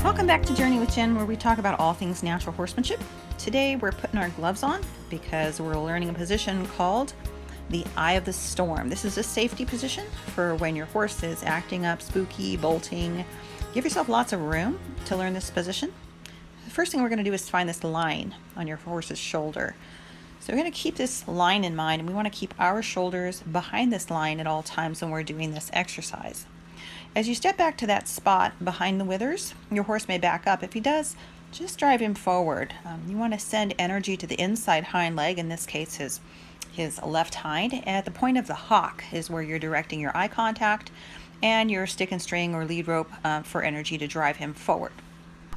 Welcome back to Journey with Jen, where we talk about all things natural horsemanship. Today we're putting our gloves on because we're learning a position called the eye of the storm. This is a safety position for when your horse is acting up, spooky, bolting. Give yourself lots of room to learn this position. The first thing we're going to do is find this line on your horse's shoulder. So we're going to keep this line in mind, and we want to keep our shoulders behind this line at all times when we're doing this exercise. As you step back to that spot behind the withers, your horse may back up. If he does, just drive him forward. You want to send energy to the inside hind leg, in this case his left hind. And at the point of the hock is where you're directing your eye contact and your stick and string or lead rope for energy to drive him forward.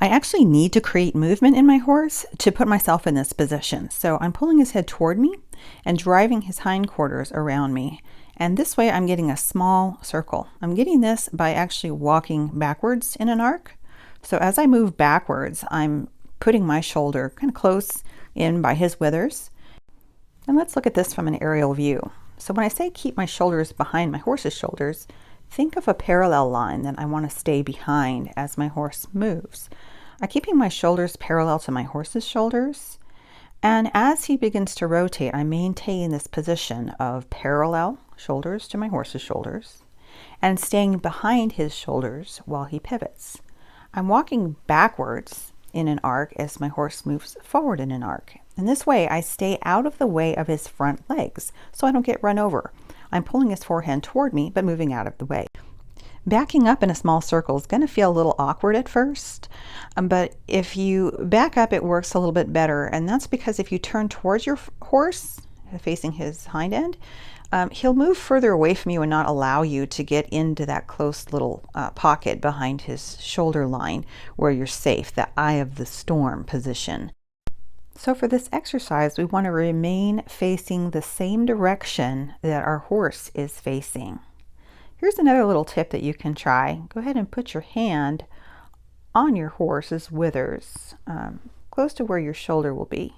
I actually need to create movement in my horse to put myself in this position. So I'm pulling his head toward me and driving his hindquarters around me. And this way I'm getting a small circle. I'm getting this by actually walking backwards in an arc. So as I move backwards, I'm putting my shoulder kind of close in by his withers. And let's look at this from an aerial view. So when I say keep my shoulders behind my horse's shoulders, think of a parallel line that I want to stay behind as my horse moves. I'm keeping my shoulders parallel to my horse's shoulders. And as he begins to rotate, I maintain this position of parallel shoulders to my horse's shoulders and staying behind his shoulders while he pivots. I'm walking backwards in an arc as my horse moves forward in an arc. In this way, I stay out of the way of his front legs so I don't get run over. I'm pulling his forehand toward me, but moving out of the way. Backing up in a small circle is going to feel a little awkward at first, but if you back up, it works a little bit better. And that's because if you turn towards your horse, facing his hind end, he'll move further away from you and not allow you to get into that close little pocket behind his shoulder line where you're safe, the eye of the storm position. So for this exercise, we want to remain facing the same direction that our horse is facing. Here's another little tip that you can try. Go ahead and put your hand on your horse's withers, close to where your shoulder will be.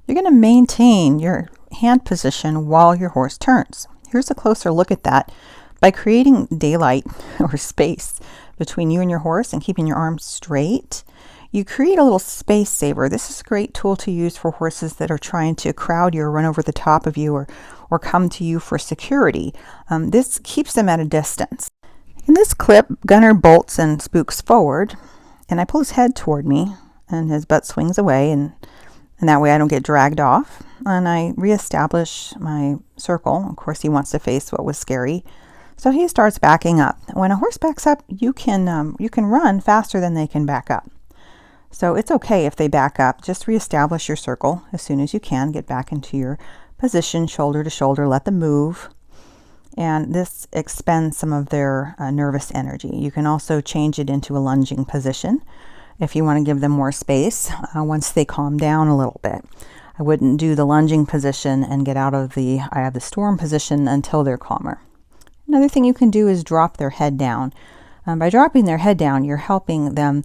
You're going to maintain your hand position while your horse turns. Here's a closer look at that. By creating daylight or space between you and your horse and keeping your arms straight, you create a little space saver. This is a great tool to use for horses that are trying to crowd you or run over the top of you or come to you for security. This keeps them at a distance. In this clip, Gunner bolts and spooks forward, and I pull his head toward me, and his butt swings away, and that way I don't get dragged off. And I reestablish my circle. Of course, he wants to face what was scary, so he starts backing up. When a horse backs up, you can run faster than they can back up. So it's okay if they back up. Just reestablish your circle as soon as you can. Get back into your position, shoulder to shoulder. Let them move. And this expends some of their nervous energy. You can also change it into a lunging position if you want to give them more space once they calm down a little bit. I wouldn't do the lunging position and get out of the eye of the storm position until they're calmer. Another thing you can do is drop their head down. By dropping their head down, you're helping them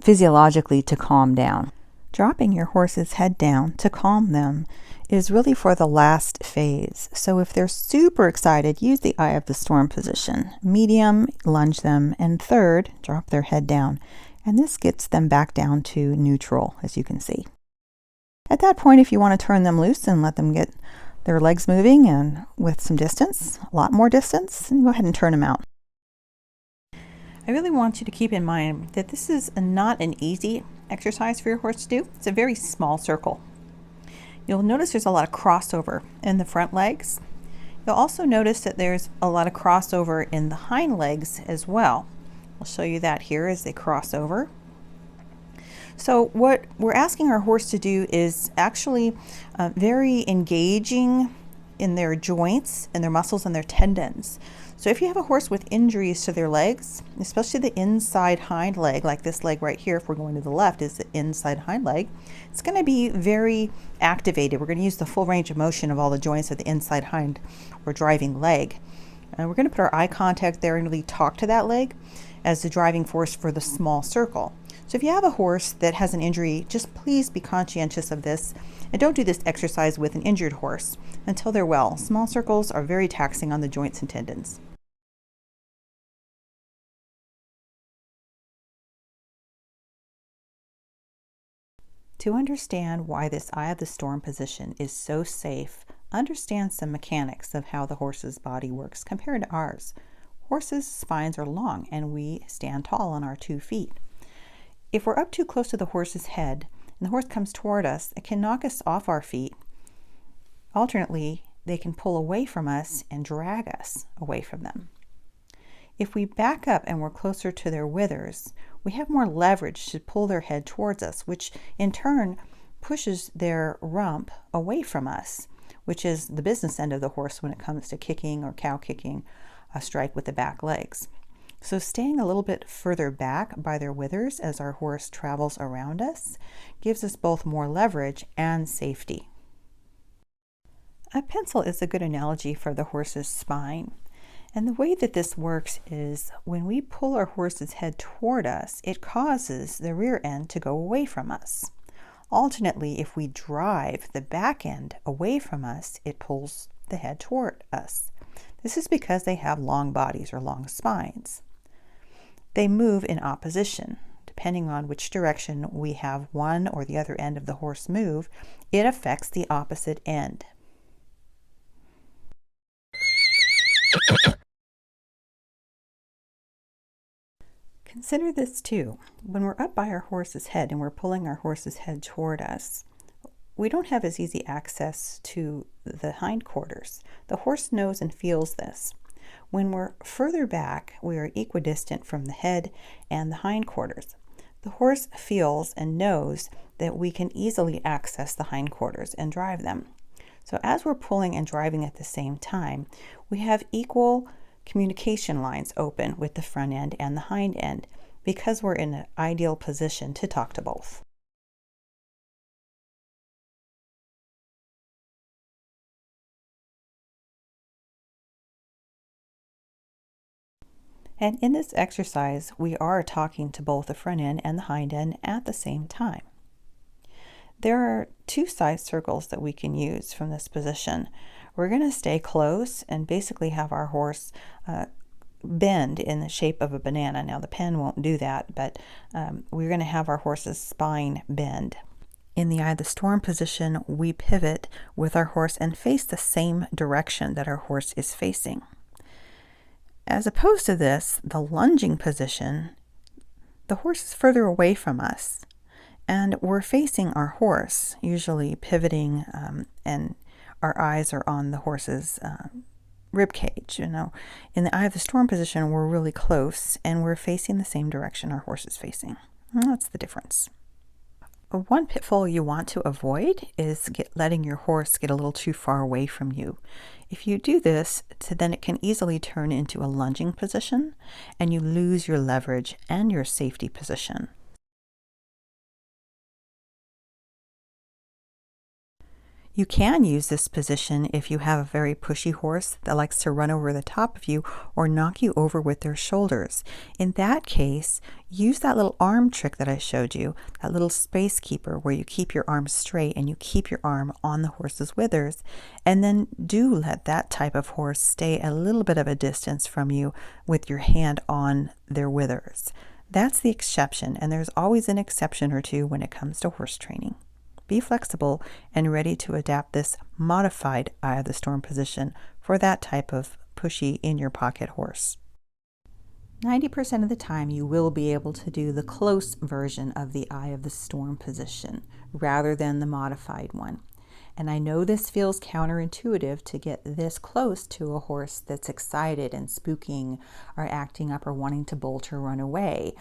physiologically to calm down. Dropping your horse's head down to calm them is really for the last phase. So if they're super excited, use the eye of the storm position. Medium, lunge them, and third, drop their head down. And this gets them back down to neutral, as you can see. At that point, if you want to turn them loose and let them get their legs moving and with some distance, a lot more distance, go ahead and turn them out. I really want you to keep in mind that this is not an easy exercise for your horse to do. It's a very small circle. You'll notice there's a lot of crossover in the front legs. You'll also notice that there's a lot of crossover in the hind legs as well. I'll show you that here as they cross over. So what we're asking our horse to do is actually very engaging in their joints and their muscles and their tendons. So if you have a horse with injuries to their legs, especially the inside hind leg, like this leg right here, if we're going to the left, is the inside hind leg, it's going to be very activated. We're going to use the full range of motion of all the joints of the inside hind or driving leg. And we're going to put our eye contact there and really talk to that leg as the driving force for the small circle. So if you have a horse that has an injury, just please be conscientious of this and don't do this exercise with an injured horse until they're well. Small circles are very taxing on the joints and tendons. To understand why this eye of the storm position is so safe, understand some mechanics of how the horse's body works compared to ours. Horses' spines are long and we stand tall on our 2 feet. If we're up too close to the horse's head and the horse comes toward us, it can knock us off our feet. Alternately, they can pull away from us and drag us away from them. If we back up and we're closer to their withers, we have more leverage to pull their head towards us, which in turn pushes their rump away from us, which is the business end of the horse when it comes to kicking or cow kicking a strike with the back legs. So staying a little bit further back by their withers as our horse travels around us gives us both more leverage and safety. A pencil is a good analogy for the horse's spine. And the way that this works is when we pull our horse's head toward us, it causes the rear end to go away from us. Alternately, if we drive the back end away from us, it pulls the head toward us. This is because they have long bodies or long spines. They move in opposition. Depending on which direction we have one or the other end of the horse move, it affects the opposite end. Consider this too. When we're up by our horse's head and we're pulling our horse's head toward us, we don't have as easy access to the hindquarters. The horse knows and feels this. When we're further back, we are equidistant from the head and the hindquarters. The horse feels and knows that we can easily access the hindquarters and drive them. So as we're pulling and driving at the same time, we have equal communication lines open with the front end and the hind end because we're in an ideal position to talk to both. And in this exercise, we are talking to both the front end and the hind end at the same time. There are 2 side circles that we can use from this position. We're going to stay close and basically have our horse bend in the shape of a banana. Now the pen won't do that, but we're going to have our horse's spine bend. In the eye of the storm position, we pivot with our horse and face the same direction that our horse is facing. As opposed to this, the lunging position, the horse is further away from us and we're facing our horse, usually pivoting and our eyes are on the horse's rib cage. In the eye of the storm position, we're really close and we're facing the same direction our horse is facing. And that's the difference. One pitfall you want to avoid is letting your horse get a little too far away from you. If you do this, then it can easily turn into a lunging position and you lose your leverage and your safety position. You can use this position if you have a very pushy horse that likes to run over the top of you or knock you over with their shoulders. In that case, use that little arm trick that I showed you, that little space keeper where you keep your arm straight and you keep your arm on the horse's withers, and then do let that type of horse stay a little bit of a distance from you with your hand on their withers. That's the exception, and there's always an exception or two when it comes to horse training. Be flexible and ready to adapt this modified eye of the storm position for that type of pushy in your pocket horse. 90% of the time you will be able to do the close version of the eye of the storm position rather than the modified one. And I know this feels counterintuitive to get this close to a horse that's excited and spooking or acting up or wanting to bolt or run away.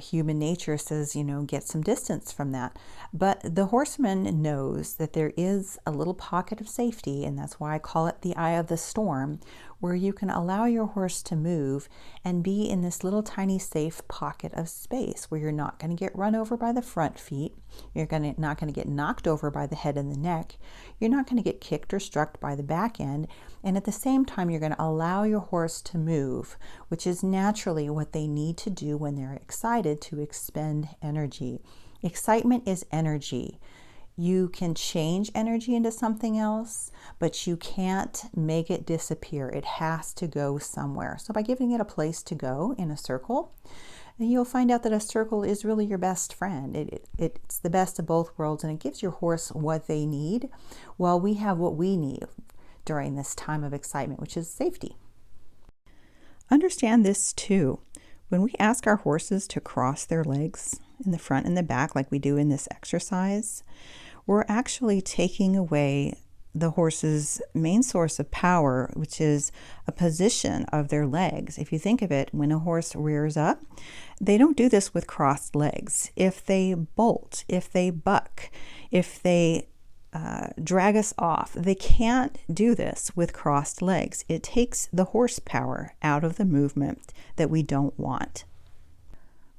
Human nature says, get some distance from that. But the horseman knows that there is a little pocket of safety, and that's why I call it the eye of the storm, where you can allow your horse to move and be in this little tiny safe pocket of space where you're not going to get run over by the front feet, you're not going to get knocked over by the head and the neck, you're not going to get kicked or struck by the back end, and at the same time you're going to allow your horse to move, which is naturally what they need to do when they're excited to expend energy. Excitement is energy. You can change energy into something else, but you can't make it disappear. It has to go somewhere. So by giving it a place to go in a circle, And you'll find out that a circle is really your best friend. It's the best of both worlds, and it gives your horse what they need while we have what we need during this time of excitement, which is safety. Understand this too. When we ask our horses to cross their legs in the front and the back like we do in this exercise, we're actually taking away the horse's main source of power, which is a position of their legs. If you think of it, when a horse rears up, they don't do this with crossed legs. If they bolt, if they buck, if they drag us off, they can't do this with crossed legs. It takes the horsepower out of the movement that we don't want.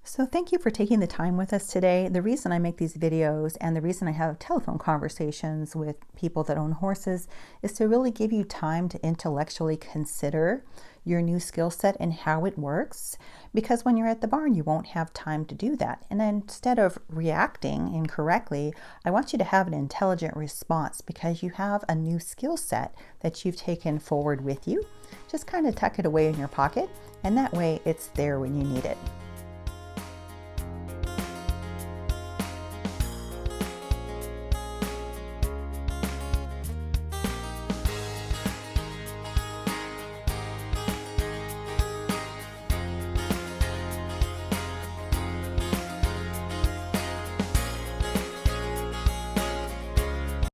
So thank you for taking the time with us today. The reason I make these videos and the reason I have telephone conversations with people that own horses is to really give you time to intellectually consider your new skill set and how it works. Because when you're at the barn, you won't have time to do that. And then instead of reacting incorrectly, I want you to have an intelligent response because you have a new skill set that you've taken forward with you. Just kind of tuck it away in your pocket, and that way it's there when you need it.